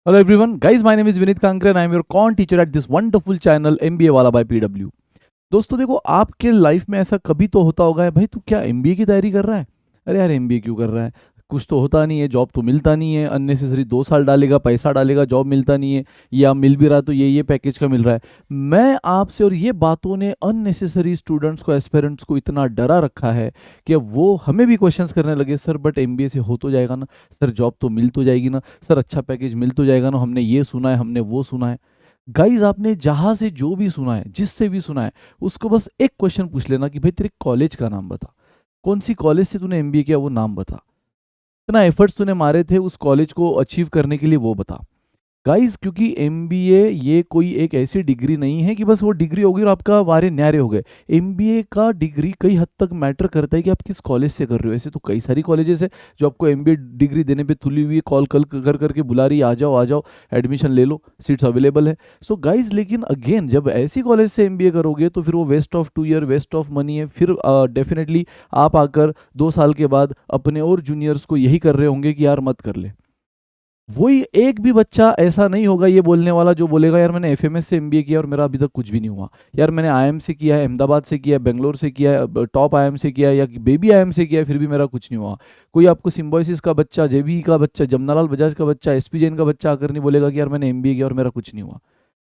Hello everyone, guys. My name is Vinit Kankre and I am your con teacher at this wonderful channel MBA वाला by PW. दोस्तों देखो, आपके life में ऐसा कभी तो होता होगा है, भाई तू क्या एमबीए की तैयारी कर रहा है। अरे यार एमबीए क्यों कर रहा है, कुछ तो होता नहीं है, जॉब तो मिलता नहीं है, अननेसेसरी 2 साल डालेगा, पैसा डालेगा, जॉब मिलता नहीं है, या मिल भी रहा है तो ये पैकेज का मिल रहा है। मैं आपसे, और ये बातों ने अननेसेसरी स्टूडेंट्स को, एस्पिरेंट्स को इतना डरा रखा है कि अब वो हमें भी क्वेश्चंस करने लगे, सर बट एमबीए से हो तो जाएगा ना, सर जॉब तो मिल तो जाएगी ना, सर अच्छा पैकेज मिल तो जाएगा ना, हमने ये सुना है, हमने वो सुना है। गाइज, आपने जहां से जो भी सुना है, जिससे भी सुना है, उसको बस एक क्वेश्चन पूछ लेना कि भाई तेरे कॉलेज का नाम बता, कौन सी कॉलेज से तूने एमबीए किया वो नाम बता, इतना एफर्ट्स तूने मारे थे उस कॉलेज को अचीव करने के लिए वो बता। गाइस, क्योंकि एमबीए ये कोई एक ऐसी डिग्री नहीं है कि बस वो डिग्री होगी और आपका वारे न्यारे हो गए। एमबीए का डिग्री कई हद तक मैटर करता है कि आप किस कॉलेज से कर रहे हो। ऐसे तो कई सारी कॉलेजेस है जो आपको एमबीए डिग्री देने पे तुली हुई कॉल कल कर करके बुला रही है, आ जाओ एडमिशन ले लो, सीट्स अवेलेबल है। सो गाइस, लेकिन अगेन जब ऐसी कॉलेज से एमबीए करोगे तो फिर वो waste of 2 year, waste of money है। फिर डेफिनेटली आप आकर 2 साल के बाद अपने और जूनियर्स को यही कर रहे होंगे कि यार मत कर ले। वही एक भी बच्चा ऐसा नहीं होगा ये बोलने वाला जो बोलेगा यार मैंने एफएमएस से एमबीए किया और मेरा अभी तक कुछ भी नहीं हुआ, यार मैंने आईएम से किया है, अहमदाबाद से किया है, बेंगलोर से किया है, टॉप आईएम से किया है, या बेबी आईएम से किया है, फिर भी मेरा कुछ नहीं हुआ। कोई आपको सिम्बोसिस का बच्चा, जेबी का बच्चा, जमनालाल बजाज का बच्चा, एसपी जैन का बच्चा आकर नहीं बोलेगा कि यार मैंने एमबीए किया और मेरा कुछ नहीं हुआ।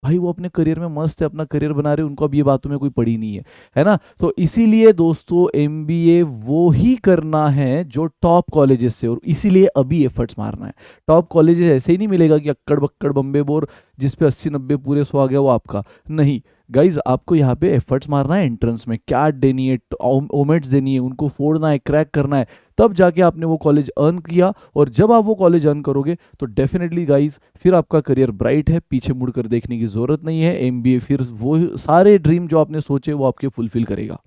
भाई वो अपने करियर में मस्त है, अपना करियर बना रहे हैं, उनको अब ये बातों में कोई पड़ी नहीं है ना। तो इसीलिए दोस्तों, एमबीए वो ही करना है जो टॉप कॉलेजेस से, और इसीलिए अभी एफर्ट्स मारना है। टॉप कॉलेजेस ऐसे ही नहीं मिलेगा कि अक्कड़ बक्कड़ बम्बे बोर जिस पे 80-90 पूरे 100 आ गया वो आपका नहीं। गाइज, आपको यहाँ पे एफर्ट्स मारना है, एंट्रेंस में कैट देनी है, ओमेट्स देनी है, उनको फोड़ना है, क्रैक करना है, तब जाके आपने वो कॉलेज अर्न किया। और जब आप वो कॉलेज अर्न करोगे तो डेफिनेटली गाइज फिर आपका करियर ब्राइट है, पीछे मुड़कर देखने की जरूरत नहीं है। एमबीए फिर वो सारे ड्रीम जो आपने सोचे वो आपके फुलफिल करेगा।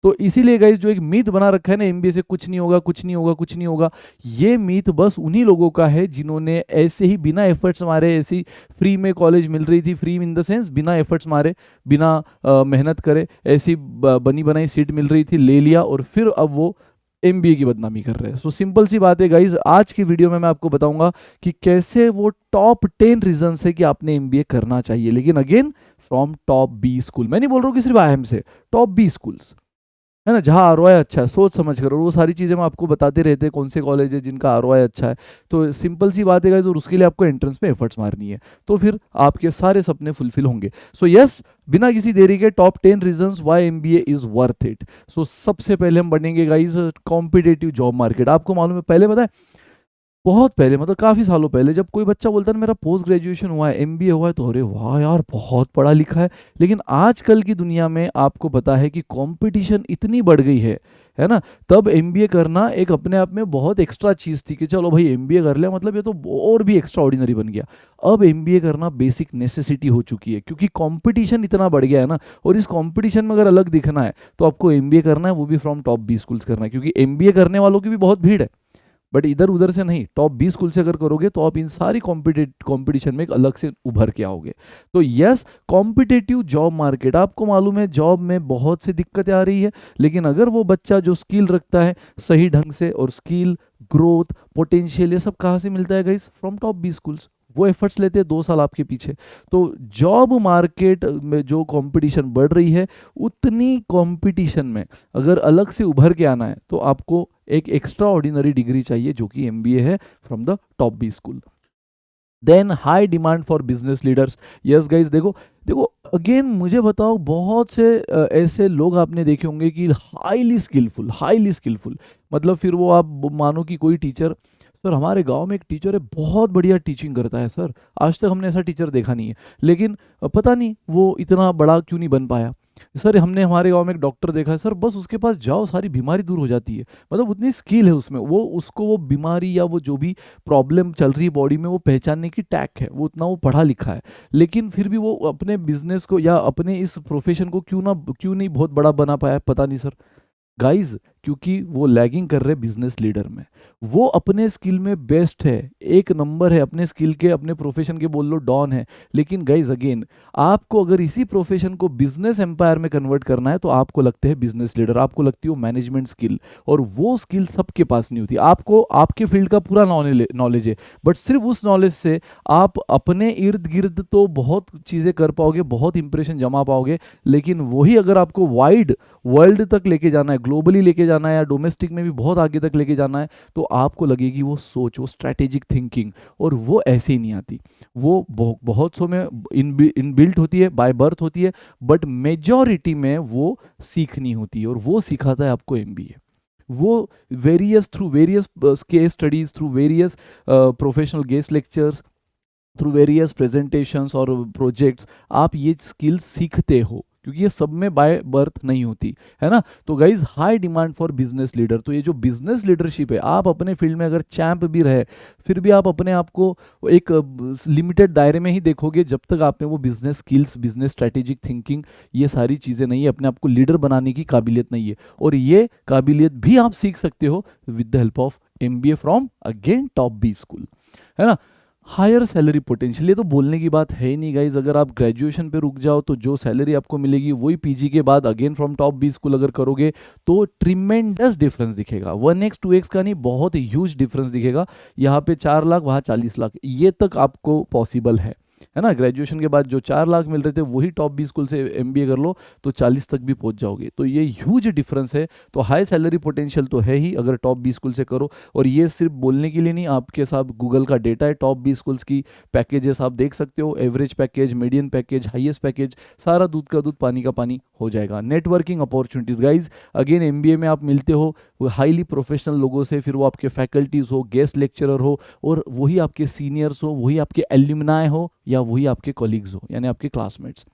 तो इसीलिए गाइज, जो एक मीथ बना रखा है ना एमबीए से कुछ नहीं होगा, कुछ नहीं होगा, कुछ नहीं होगा, ये मीथ बस उन्हीं लोगों का है जिन्होंने ऐसे ही बिना एफर्ट्स मारे, ऐसी फ्री में कॉलेज मिल रही थी, फ्री इन द सेंस बिना एफर्ट्स मारे, बिना मेहनत करे, ऐसी बनी बनाई सीट मिल रही थी, ले लिया, और फिर अब वो एमबीए की बदनामी कर रहे हैं। सो सिंपल सी बात है गाइज, आज की वीडियो में मैं आपको बताऊंगा कि कैसे वो टॉप 10 रीजन है कि आपने एमबीए करना चाहिए, लेकिन again from top B school. मैं नहीं बोल रहा हूँ कि सिर्फ आईएम से, टॉप बी स्कूल्स है ना, जहाँ आरओआई अच्छा है, सोच समझ कर, और वो सारी चीज़ें मैं आपको बताते रहते हैं कौन से कॉलेज है जिनका आरओआई अच्छा है। तो सिंपल सी बात है गाइस, और उसके लिए आपको एंट्रेंस में एफर्ट्स मारनी है, तो फिर आपके सारे सपने फुलफिल होंगे। सो यस, बिना किसी देरी के top 10 reasons why MBA is worth it. So सबसे पहले हम बढ़ेंगे गाइस कॉम्पिटेटिव जॉब मार्केट। आपको मालूम है, पहले पता है, बहुत पहले, मतलब काफ़ी सालों पहले, जब कोई बच्चा बोलता है ना मेरा पोस्ट ग्रेजुएशन हुआ है, एमबीए हुआ है, तो अरे वाह यार बहुत पढ़ा लिखा है। लेकिन आजकल की दुनिया में आपको पता है कि कंपटीशन इतनी बढ़ गई है ना। तब एमबीए करना एक अपने आप में बहुत एक्स्ट्रा चीज़ थी कि चलो भाई एमबीए कर लिया मतलब ये तो और भी एक्स्ट्रा ऑर्डिनरी बन गया। अब एमबीए करना बेसिक नेसेसिटी हो चुकी है, क्योंकि कंपटीशन इतना बढ़ गया है ना। और इस कंपटीशन में अगर अलग दिखना है तो आपको एमबीए करना है, वो भी फ्रॉम टॉप बी स्कूल्स करना है, क्योंकि एमबीए करने वालों की भी बहुत भीड़ है, बट इधर उधर से नहीं, टॉप 20 स्कूल से अगर करोगे तो आप इन सारी कंपटीशन में एक अलग से उभर के आओगे। तो यस, कॉम्पिटेटिव जॉब मार्केट, आपको मालूम है जॉब में बहुत सी दिक्कतें आ रही है, लेकिन अगर वो बच्चा जो स्किल रखता है सही ढंग से, और स्किल, ग्रोथ, पोटेंशियल, ये सब कहाँ से मिलता है गाइस, फ्रॉम टॉप 20 स्कूल्स। वो एफर्ट्स लेते हैं 2 साल आपके पीछे। तो जॉब मार्केट में जो कंपटीशन बढ़ रही है, उतनी कंपटीशन में अगर अलग से उभर के आना है तो आपको एक एक्स्ट्रा ऑर्डिनरी डिग्री चाहिए जो कि एमबीए है from the top B school. Then high demand for business leaders. Yes guys, देखो देखो, अगेन मुझे बताओ, बहुत से ऐसे लोग आपने देखे होंगे कि हाईली स्किलफुल, मतलब फिर वो आप मानो कि कोई टीचर, सर हमारे गांव में एक टीचर है बहुत बढ़िया टीचिंग करता है सर, आज तक हमने ऐसा टीचर देखा नहीं है, लेकिन पता नहीं वो इतना बड़ा क्यों नहीं बन पाया। सर हमने हमारे गांव में एक डॉक्टर देखा है सर, बस उसके पास जाओ सारी बीमारी दूर हो जाती है, मतलब उतनी स्किल है उसमें, वो उसको वो बीमारी या वो जो भी प्रॉब्लम चल रही है बॉडी में वो पहचानने की टैक है, वो उतना वो पढ़ा लिखा है, लेकिन फिर भी वो अपने बिजनेस को या अपने इस प्रोफेशन को क्यों नहीं बहुत बड़ा बना पाया, पता नहीं सर। गाइज, क्योंकि वो लैगिंग कर रहे बिजनेस लीडर में। वो अपने स्किल में बेस्ट है, एक नंबर है, अपने स्किल के, अपने प्रोफेशन के बोल लो डॉन है। लेकिन गाइज अगेन, आपको अगर इसी प्रोफेशन को बिजनेस एम्पायर में कन्वर्ट करना है तो आपको लगते हैं बिजनेस लीडर, आपको लगती हो मैनेजमेंट स्किल, और वो स्किल सबके पास नहीं होती। आपको आपके फील्ड का पूरा नॉलेज है, बट सिर्फ उस नॉलेज से आप अपने इर्द गिर्द तो बहुत चीज़ें कर पाओगे, बहुत इंप्रेशन जमा पाओगे, लेकिन वही अगर आपको वाइड वर्ल्ड तक लेके जाना है, ग्लोबली लेके जाना है, या डोमेस्टिक में भी बहुत आगे तक लेके जाना है, तो आपको लगेगी वो सोच, वो स्ट्रैटेजिक थिंकिंग, और वो ऐसे ही नहीं आती। वो बहुत सौ में इनबिल्ट होती है, बाय बर्थ होती है, बट मेजॉरिटी में वो सीखनी होती है, और वो सिखाता है आपको एमबीए। वो various through various case studies, through various professional guest lectures, through various presentations और प्रोजेक्ट्स आप ये स्किल सीखते हो, क्योंकि ये सब में बाय बर्थ नहीं होती है ना। तो guys, high demand for business leader. तो ये जो बिजनेस लीडरशिप है, आप अपने फील्ड में अगर चैंप भी रहे, फिर भी आप अपने आप को एक लिमिटेड दायरे में ही देखोगे, जब तक आप में वो business skills, business strategic thinking, ये सारी चीज़ें नहीं है, अपने आप को लीडर बनाने की काबिलियत नहीं है। और ये काबिलियत भी आप सीख सकते हो with the help of MBA from again top B school, है ना। हायर सैलरी पोटेंशियल, ये तो बोलने की बात है ही नहीं गाइज। अगर आप ग्रेजुएशन पे रुक जाओ तो जो सैलरी आपको मिलेगी वही पीजी के बाद again from top B school अगर करोगे तो ट्रिमेंडस डिफरेंस दिखेगा। 1x 2x का नहीं, बहुत ह्यूज डिफरेंस दिखेगा। यहाँ पे 4 लाख, वहाँ 40 लाख, ये तक आपको पॉसिबल है ना। ग्रेजुएशन के बाद जो 4 लाख मिल रहे थे वही टॉप बी स्कूल से एमबीए कर लो तो 40 तक भी पहुंच जाओगे। तो ये ह्यूज डिफरेंस है। तो हाई सैलरी पोटेंशियल तो है ही अगर टॉप बी स्कूल से करो। और ये सिर्फ बोलने के लिए नहीं, आपके साथ गूगल का डेटा है, टॉप बी स्कूल्स की पैकेजेस आप देख सकते हो, average package, median package, highest package, सारा दूध का दूध पानी का पानी हो जाएगा। Networking opportunities guys, again MBA में आप मिलते हो हाईली प्रोफेशनल लोगों से, फिर वो आपके फैकल्टीज हो, गेस्ट लेक्चरर हो, और वही आपके सीनियर्स हो, वही आपके एल्यूमिनाई हो, या वही आपके कॉलीग्स हो, यानी आपके क्लासमेट्स।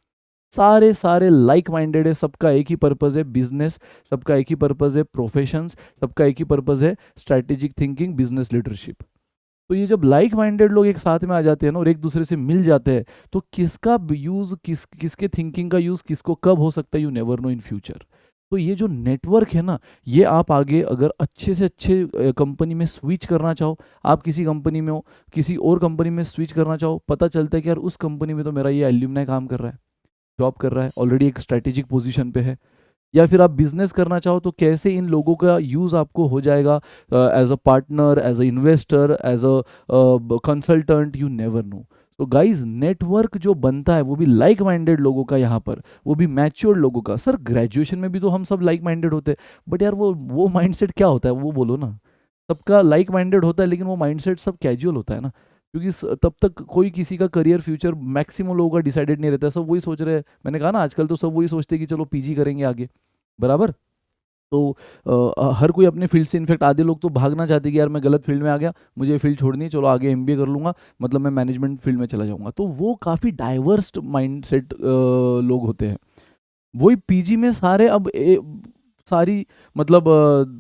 सारे सारे लाइक माइंडेड है, सबका एक ही पर्पज है बिजनेस, सबका एक ही पर्पज है प्रोफेशंस, सबका एक ही पर्पज है स्ट्रैटेजिक थिंकिंग, बिजनेस लीडरशिप। तो ये जब लाइक माइंडेड लोग एक साथ में आ जाते हैं ना और एक दूसरे से मिल जाते हैं, तो किसका यूज, किसके थिंकिंग का यूज किसको कब हो सकता है, you never no in future. तो ये जो नेटवर्क है ना, ये आप आगे अगर अच्छे से अच्छे कंपनी में स्विच करना चाहो, आप किसी कंपनी में हो, किसी और कंपनी में स्विच करना चाहो, पता चलता है कि यार उस कंपनी में तो मेरा ये एल्यूमनाई काम कर रहा है, जॉब कर रहा है, ऑलरेडी एक स्ट्रैटेजिक पोजीशन पे है। या फिर आप बिजनेस करना चाहो तो कैसे इन लोगों का यूज़ आपको हो जाएगा as a partner, as a investor, as a consultant, you never know. तो गाइज, नेटवर्क जो बनता है वो भी लाइक माइंडेड लोगों का, यहाँ पर वो भी मैच्योर्ड लोगों का। सर ग्रेजुएशन में भी तो हम सब लाइक माइंडेड होते हैं, बट यार वो माइंडसेट क्या होता है वो बोलो ना। सबका लाइक माइंडेड होता है, लेकिन वो माइंडसेट सब कैजुअल होता है ना, क्योंकि तब तक कोई किसी का करियर फ्यूचर मैक्सिमम लोगों का डिसाइडेड नहीं रहता, सब वही सोच रहे हैं। मैंने कहा ना, आजकल तो सब वही सोचते हैं कि चलो पीजी करेंगे आगे, बराबर। तो हर कोई अपने फील्ड से, इनफैक्ट आधे लोग तो भागना चाहते हैं कि यार मैं गलत फील्ड में आ गया, मुझे फील्ड छोड़नी है, चलो आगे एमबीए कर लूँगा, मतलब मैं मैनेजमेंट फील्ड में चला जाऊँगा। तो वो काफ़ी डाइवर्स माइंडसेट लोग होते हैं। वही पीजी में सारे अब सारी, मतलब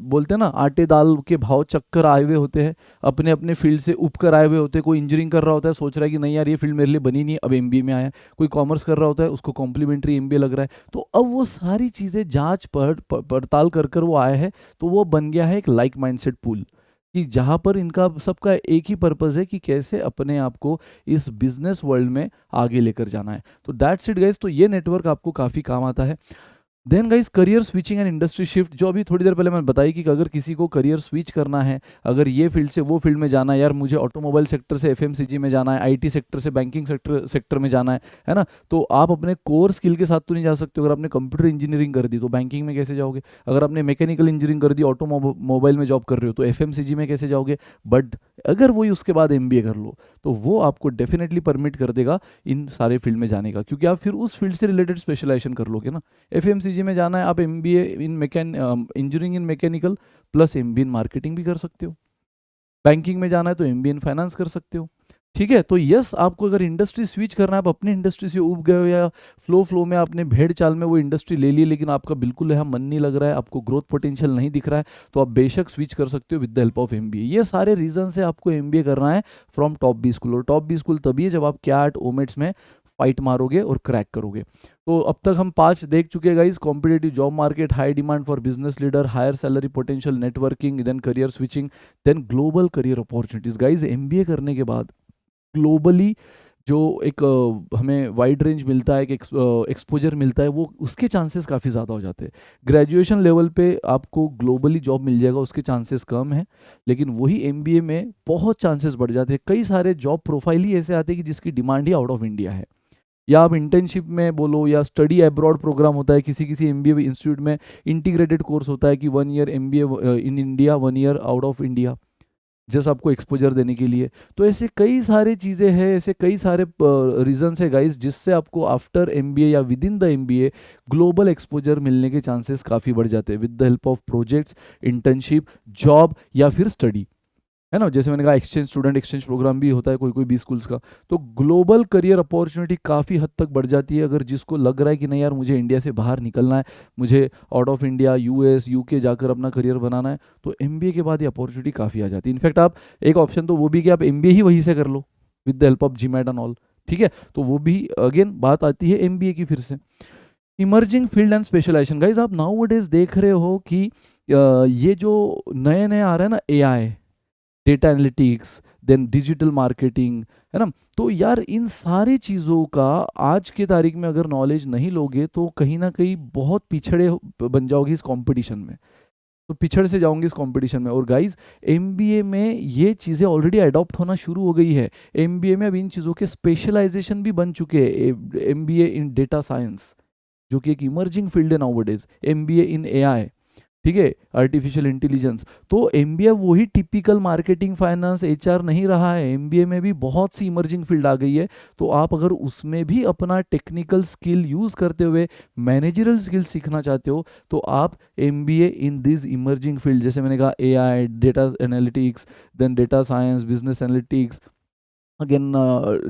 बोलते हैं ना, आटे दाल के भाव चक्कर आए हुए होते हैं, अपने अपने फील्ड से उब कर आए हुए होते हैं। कोई इंजीनियरिंग कर रहा होता है, सोच रहा है कि नहीं यार ये फील्ड मेरे लिए बनी नहीं है, अब एमबीए में आया। कोई कॉमर्स कर रहा होता है, उसको कॉम्प्लीमेंट्री एमबीए लग रहा है। तो अब वो सारी चीज़ें जांच पड़ताल कर कर वो आया है, तो वो बन गया है एक लाइक माइंडसेट पूल, कि जहाँ पर इनका सबका एक ही पर्पज़ है कि कैसे अपने आप को इस बिजनेस वर्ल्ड में आगे लेकर जाना है। तो दैट्स इट गाइस। तो ये नेटवर्क आपको काफ़ी काम आता है। Then guys, career switching and industry shift, जो अभी थोड़ी देर पहले मैंने बताई कि अगर किसी को करियर स्विच करना है, अगर ये फील्ड से वो फील्ड में जाना है, यार मुझे ऑटोमोबाइल सेक्टर से एफएमसीजी में जाना है, आईटी सेक्टर से बैंकिंग सेक्टर में जाना है ना, तो आप अपने कोर स्किल के साथ तो नहीं जा सकते। अगर आपने कंप्यूटर इंजीनियरिंग कर दी तो बैंकिंग में कैसे जाओगे? अगर आपने मैकेनिकल इंजीनियरिंग कर दी, ऑटोमोबाइल में जॉब कर रहे हो, तो एफएमसीजी में कैसे जाओगे? बट अगर वही उसके बाद एमबीए कर लो तो वो आपको डेफिनेटली परमिट कर देगा इन सारे फील्ड में जाने का, क्योंकि आप फिर उस फील्ड से रिलेटेड स्पेशलाइजेशन कर लोगे ना। एफएमसीजी में जाना है, आप MBA in engineering in mechanical plus MBA in marketing भी कर सकते हो। बैंकिंग में जाना है तो एमबीए इन फाइनेंस कर सकते हो। ठीक है, तो यस, आपको अगर इंडस्ट्री स्विच करना है, आप अपनी इंडस्ट्री से उब गए हो या फ्लो में आपने भेड़ चाल में वो इंडस्ट्री ले ली, लेकिन आपका बिल्कुल यहाँ मन नहीं लग रहा है, आपको ग्रोथ पोटेंशियल नहीं दिख रहा है, तो आप बेशक स्विच कर सकते हो with the help of MBA. ये सारे रीजन से आपको एमबीए करना है फ्रॉम टॉप बी स्कूल। और टॉप बी स्कूल तभी है जब आप कैट ओमेट्स में फाइट मारोगे और क्रैक करोगे। तो अब तक हम 5 देख चुके हैं guys, competitive job market, high demand for business leader, higher salary potential, networking, then career switching, then global career opportunities. Guys MBA करने के बाद ग्लोबली जो एक हमें वाइड रेंज मिलता है, एक एक्सपोजर मिलता है, वो उसके चांसेस काफ़ी ज़्यादा हो जाते हैं। ग्रेजुएशन लेवल पे आपको ग्लोबली जॉब मिल जाएगा, उसके चांसेस कम हैं, लेकिन वही एमबीए में बहुत चांसेस बढ़ जाते हैं। कई सारे जॉब प्रोफाइल ही ऐसे आते हैं कि जिसकी demand he out of India है, या आप इंटर्नशिप में बोलो, या स्टडी अब्रॉड प्रोग्राम होता है किसी किसी एमबीए इंस्टीट्यूट में, इंटीग्रेटेड कोर्स होता है कि 1 year MBA in India, 1 year out of India, just आपको एक्सपोजर देने के लिए। तो ऐसे कई सारी चीज़ें हैं, ऐसे कई सारे रीजंस है गाइस, जिससे आपको आफ्टर एमबीए या with in the MBA global exposure मिलने के चांसेस काफ़ी बढ़ जाते हैं, with the help of projects, internship, job या फिर स्टडी, है ना। जैसे मैंने कहा एक्सचेंज स्टूडेंट एक्सचेंज प्रोग्राम भी होता है कोई कोई 20 स्कूल्स का। तो ग्लोबल करियर अपॉर्चुनिटी काफ़ी हद तक बढ़ जाती है, अगर जिसको लग रहा है कि नहीं यार मुझे इंडिया से बाहर निकलना है, मुझे out of India US UK जाकर अपना करियर बनाना है, तो एमबीए के बाद ये अपॉर्चुनिटी काफ़ी आ जाती है। इनफैक्ट आप एक ऑप्शन तो वो भी कि आप एमबीए ही वहीं से कर लो with the help of GMAT and all, ठीक है। तो वो भी अगेन बात आती है एमबीए की फिर से। Emerging field and specialisation, guys आप नाउ डेज देख रहे हो कि ये जो नए नए आ रहा है ना, AI, data analytics, then digital marketing, है ना। तो यार इन सारी चीज़ों का आज के तारीख में अगर नॉलेज नहीं लोगे तो कहीं ना कहीं बहुत पिछड़े बन जाओगे इस कंपटीशन में, तो पिछड़ से जाओगे इस कंपटीशन में। और गाइज एमबीए में ये चीज़ें ऑलरेडी अडॉप्ट होना शुरू हो गई है। एमबीए में अब इन चीज़ों के स्पेशलाइजेशन भी बन चुके हैं। एमबीए इन डेटा साइंस, जो कि एक इमर्जिंग फील्ड है now days, MBA in AI, ठीक है, आर्टिफिशियल इंटेलिजेंस। तो एमबीए वही टिपिकल मार्केटिंग, फाइनेंस, एचआर नहीं रहा है, एमबीए में भी बहुत सी इमर्जिंग फील्ड आ गई है। तो आप अगर उसमें भी अपना टेक्निकल स्किल यूज़ करते हुए मैनेजरल स्किल सीखना चाहते हो, तो आप MBA in this emerging field, जैसे मैंने कहा AI, data analytics, then data science, business analytics, again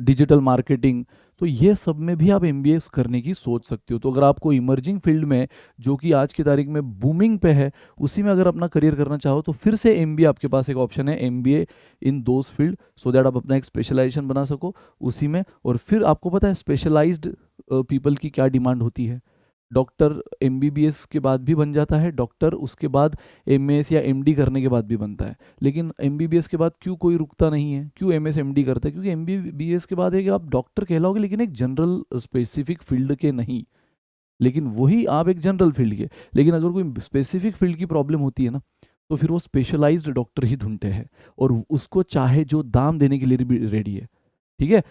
digital marketing, तो ये सब में भी आप एमबीए करने की सोच सकते हो। तो अगर आपको इमर्जिंग फील्ड में, जो कि आज की तारीख में बूमिंग पे है, उसी में अगर अपना करियर करना चाहो, तो फिर से एमबीए आपके पास एक ऑप्शन है, MBA in those field, so that आप अपना एक स्पेशलाइजेशन बना सको उसी में। और फिर आपको पता है स्पेशलाइज्ड पीपल की क्या डिमांड होती है। डॉक्टर एमबीबीएस के बाद भी बन जाता है, डॉक्टर उसके बाद एमएस या एमडी करने के बाद भी बनता है। लेकिन एमबीबीएस के बाद क्यों कोई रुकता नहीं है, क्यों एमएस एमडी करता है? क्योंकि एमबीबीएस के बाद है कि आप डॉक्टर कहलाओगे, लेकिन एक जनरल स्पेसिफिक फील्ड के नहीं, लेकिन वही आप एक जनरल फील्ड के। लेकिन अगर कोई स्पेसिफिक फील्ड की प्रॉब्लम होती है ना, तो फिर वो स्पेशलाइज्ड डॉक्टर ही ढूंढते हैं, और उसको चाहे जो दाम देने के लिए भी रेडी है, ठीक है।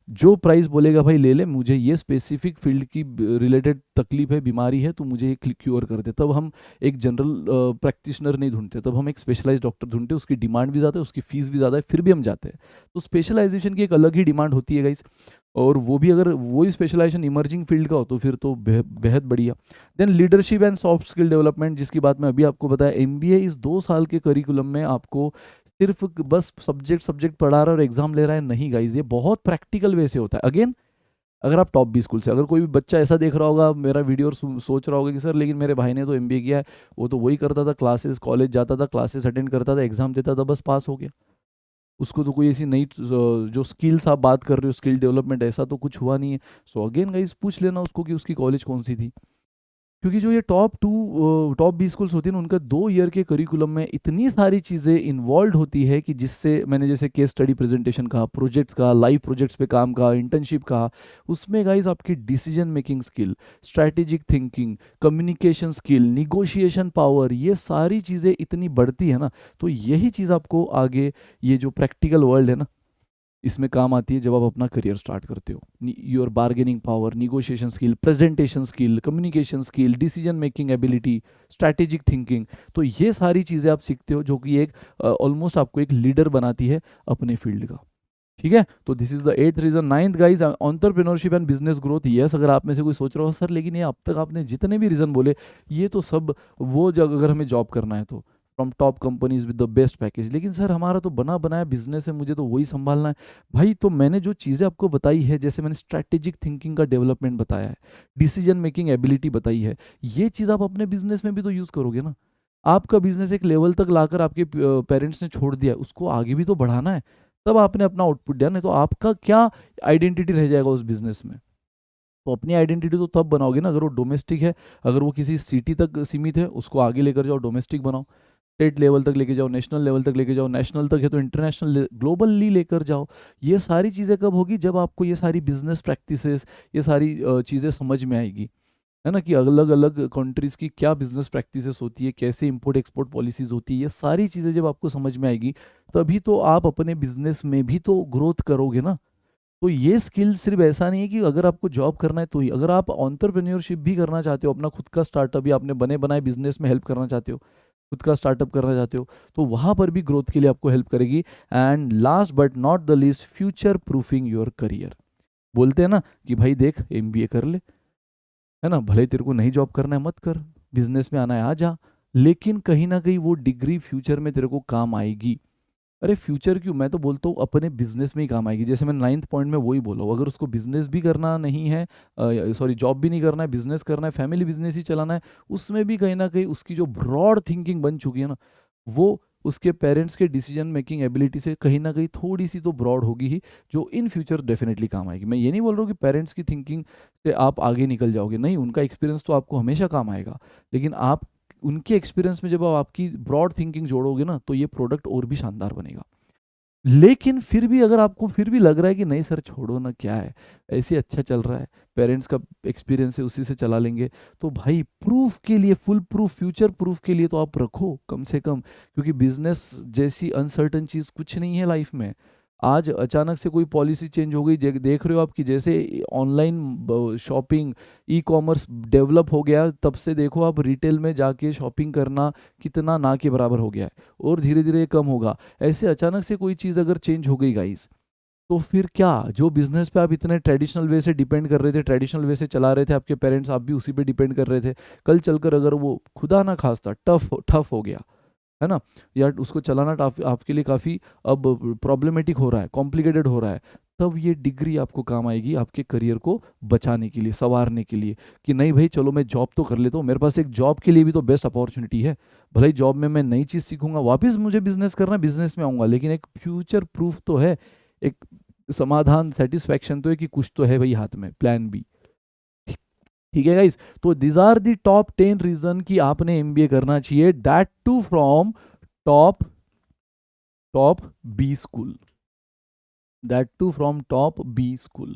जो प्राइस बोलेगा भाई ले ले, मुझे ये स्पेसिफिक फील्ड की रिलेटेड तकलीफ है, बीमारी है, तो मुझे ये क्योर कर दे। तब हम एक जनरल प्रैक्टिशनर नहीं ढूंढते, तब हम एक स्पेशलाइज्ड डॉक्टर ढूंढते हैं। उसकी डिमांड भी ज़्यादा है, उसकी फीस भी ज़्यादा है, फिर भी हम जाते हैं। तो स्पेशलाइजेशन की एक अलग ही डिमांड होती है गाइस, और वो भी अगर वही स्पेशलाइजेशन इमर्जिंग फील्ड का हो तो फिर तो बेहद बढ़िया। Then leadership and soft skill development, जिसकी बात मैं अभी आपको बताया, एमबीए इस 2 साल के करिकुलम में आपको सिर्फ बस सब्जेक्ट पढ़ा रहा है और एग्जाम ले रहा है, नहीं गाइज, ये बहुत प्रैक्टिकल वे से होता है। अगेन अगर आप टॉप 20 स्कूल से, अगर कोई भी बच्चा ऐसा देख रहा होगा मेरा वीडियो और सोच रहा होगा कि सर लेकिन मेरे भाई ने तो एमबीए किया है, वो तो वही करता था, क्लासेस कॉलेज जाता था, क्लासेस अटेंड करता था, एग्जाम देता था, बस पास हो गया, उसको तो कोई ऐसी नई जो स्किल्स आप बात कर रहे हो, स्किल डेवलपमेंट, ऐसा तो कुछ हुआ नहीं है। सो अगेन गाइज पूछ लेना उसको कि उसकी कॉलेज कौन सी थी। क्योंकि जो ये टॉप 20 स्कूल्स होती है ना, उनका 2 ईयर के करिकुलम में इतनी सारी चीज़ें इन्वॉल्व होती है कि जिससे मैंने जैसे केस स्टडी प्रेजेंटेशन का, प्रोजेक्ट्स का, लाइव प्रोजेक्ट्स पे काम का, इंटर्नशिप का, उसमें गाइज आपकी decision making skill, strategic thinking, communication skill, negotiation power, ये सारी चीज़ें इतनी बढ़ती है ना। तो यही चीज़ आपको आगे ये जो प्रैक्टिकल वर्ल्ड है ना, इसमें काम आती है जब आप अपना करियर स्टार्ट करते हो। Your bargaining power, negotiation skill, presentation skill, communication skill, decision making ability, strategic thinking, तो ये सारी चीज़ें आप सीखते हो, जो कि एक ऑलमोस्ट आपको एक लीडर बनाती है अपने फील्ड का, ठीक है। तो this is the 8th reason. 9th guys, entrepreneurship and business growth. Yes, अगर आप में से कोई सोच रहा हो सर लेकिन ये अब तक आपने जितने भी रीजन बोले, ये तो सब वो जगह अगर हमें जॉब करना है तो from top companies with the best package, लेकिन सर हमारा तो बना बनाया बिजनेस है, मुझे तो वही संभालना है। भाई तो मैंने जो चीज़ें आपको बताई है, जैसे मैंने स्ट्रैटेजिक थिंकिंग का डेवलपमेंट बताया है, डिसीजन मेकिंग एबिलिटी बताई है, ये चीज़ आप अपने बिजनेस में भी तो यूज़ करोगे ना। आपका बिजनेस एक लेवल तक लाकर आपके पेरेंट्स ने छोड़ दिया, उसको आगे भी तो बढ़ाना है, तब आपने अपना आउटपुट दिया, नहीं तो आपका क्या आइडेंटिटी रह जाएगा उस बिजनेस में। तो अपनी आइडेंटिटी तो तब बनाओगे ना अगर वो डोमेस्टिक है, अगर वो किसी सिटी तक सीमित है उसको आगे लेकर जाओ, डोमेस्टिक बनाओ, स्टेट लेवल तक लेके जाओ, नेशनल लेवल तक लेके जाओ, नेशनल तक है तो इंटरनेशनल ग्लोबली लेकर जाओ। ये सारी चीज़ें कब होगी, जब आपको ये सारी बिजनेस प्रैक्टिसेस, ये सारी चीज़ें समझ में आएगी, है ना, कि अलग अलग कंट्रीज़ की क्या बिजनेस प्रैक्टिसेस होती है, कैसे इंपोर्ट एक्सपोर्ट पॉलिसीज़ होती है, ये सारी चीज़ें जब आपको समझ में आएगी तभी तो आप अपने बिजनेस में भी तो ग्रोथ करोगे ना। तो ये स्किल सिर्फ ऐसा नहीं है कि अगर आपको जॉब करना है तो ही, अगर आप एंटरप्रेन्योरशिप भी करना चाहते हो, अपना खुद का स्टार्टअप या अपने बने बनाए बिजनेस में हेल्प करना चाहते हो, खुद का स्टार्टअप करना चाहते हो, तो वहाँ पर भी ग्रोथ के लिए आपको हेल्प करेगी। And last but not the least, future proofing your career. बोलते हैं ना कि भाई देख एमबीए कर ले, है ना, भले तेरे को नहीं जॉब करना है मत कर, बिजनेस में आना है आ जा, लेकिन कहीं ना कहीं वो डिग्री फ्यूचर में तेरे को काम आएगी। अरे फ्यूचर क्यों, मैं तो बोलता हूँ अपने बिजनेस में ही काम आएगी। जैसे मैं 9th पॉइंट में वही बोला हूँ, अगर उसको बिजनेस भी करना नहीं है, सॉरी जॉब भी नहीं करना है, बिजनेस करना है, फैमिली बिजनेस ही चलाना है, उसमें भी कहीं ना कहीं उसकी जो ब्रॉड थिंकिंग बन चुकी है ना, वो उसके पेरेंट्स के डिसीजन मेकिंग एबिलिटी से कहीं ना कहीं थोड़ी सी तो ब्रॉड होगी ही, जो इन फ्यूचर डेफिनेटली काम आएगी। मैं ये नहीं बोल रहा हूँ कि पेरेंट्स की थिंकिंग से आप आगे निकल जाओगे, नहीं, उनका एक्सपीरियंस तो आपको हमेशा काम आएगा, लेकिन आप उनके एक्सपीरियंस में जब आप आपकी ब्रॉड थिंकिंग जोड़ोगे ना, तो ये प्रोडक्ट और भी शानदार बनेगा। लेकिन फिर भी अगर आपको फिर भी लग रहा है कि नहीं सर छोड़ो ना, क्या है, ऐसे अच्छा चल रहा है, पेरेंट्स का एक्सपीरियंस है उसी से चला लेंगे, तो भाई प्रूफ के लिए, फुल प्रूफ, फ्यूचर प्रूफ के लिए तो आप रखो कम से कम, क्योंकि बिजनेस जैसी अनसर्टन चीज़ कुछ नहीं है लाइफ में। आज अचानक से कोई पॉलिसी चेंज हो गई, देख रहे हो आप कि जैसे online shopping, e commerce develop हो गया, तब से देखो आप रिटेल में जाके शॉपिंग करना कितना ना के बराबर हो गया है, और धीरे धीरे ये कम होगा। ऐसे अचानक से कोई चीज़ अगर चेंज हो गई गाइस, तो फिर क्या, जो बिजनेस पे आप इतने ट्रेडिशनल वे से डिपेंड कर रहे थे, ट्रेडिशनल वे से चला रहे थे, आपके पेरेंट्स, आप भी उसी पे डिपेंड कर रहे थे, कल चलकर अगर वो खुदा ना खास्ता टफ हो गया, है ना, या उसको चलाना आपके लिए काफ़ी अब प्रॉब्लमेटिक हो रहा है, कॉम्प्लिकेटेड हो रहा है, तब ये डिग्री आपको काम आएगी आपके करियर को बचाने के लिए, संवारने के लिए, कि नहीं भाई चलो मैं जॉब तो कर लेता हूँ, मेरे पास एक जॉब के लिए भी तो बेस्ट अपॉर्चुनिटी है, भले ही जॉब में मैं नई चीज़ सीखूंगा, वापस मुझे बिजनेस करना है, बिजनेस में आऊँगा, लेकिन एक फ्यूचर प्रूफ तो है, एक समाधान, सेटिस्फैक्शन तो है कि कुछ तो है भाई हाथ में, प्लान बी। ठीक है गाइस, तो these are the top 10 reason कि आपने एमबीए करना चाहिए, that too from top top B school, that too from top B school.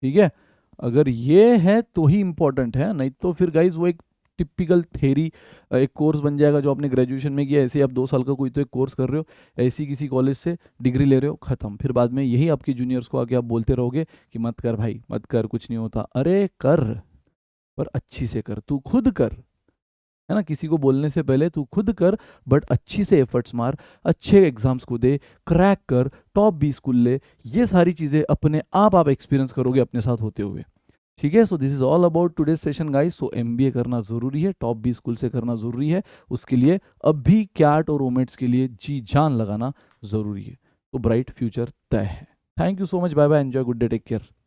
ठीक है, अगर ये है तो ही इंपॉर्टेंट है, नहीं तो फिर गाइज वो एक टिपिकल थेरी, एक कोर्स बन जाएगा जो आपने ग्रेजुएशन में किया, ऐसे ही आप 2 साल का कोई तो एक कोर्स कर रहे हो, ऐसी किसी कॉलेज से डिग्री ले रहे हो, खत्म, फिर बाद में यही आपके जूनियर्स को आके आप बोलते रहोगे कि मत कर भाई मत कर, कुछ नहीं होता। अरे कर, पर अच्छी से कर, तू खुद कर, है ना, किसी को बोलने से पहले तू खुद कर, बट अच्छी से एफर्ट्स मार, अच्छे एग्जाम्स को दे, क्रैक कर, टॉप बी स्कूल ले, ये सारी चीज़ें अपने आप एक्सपीरियंस करोगे अपने साथ होते हुए। ठीक है, so this is all about today's session guys. So MBA करना ज़रूरी है, टॉप बी स्कूल से करना ज़रूरी है, उसके लिए अभी कैट और ओमेट्स के लिए जी जान लगाना ज़रूरी है, तो ब्राइट फ्यूचर तय है। Thank you so much, bye bye, enjoy, good day, take care.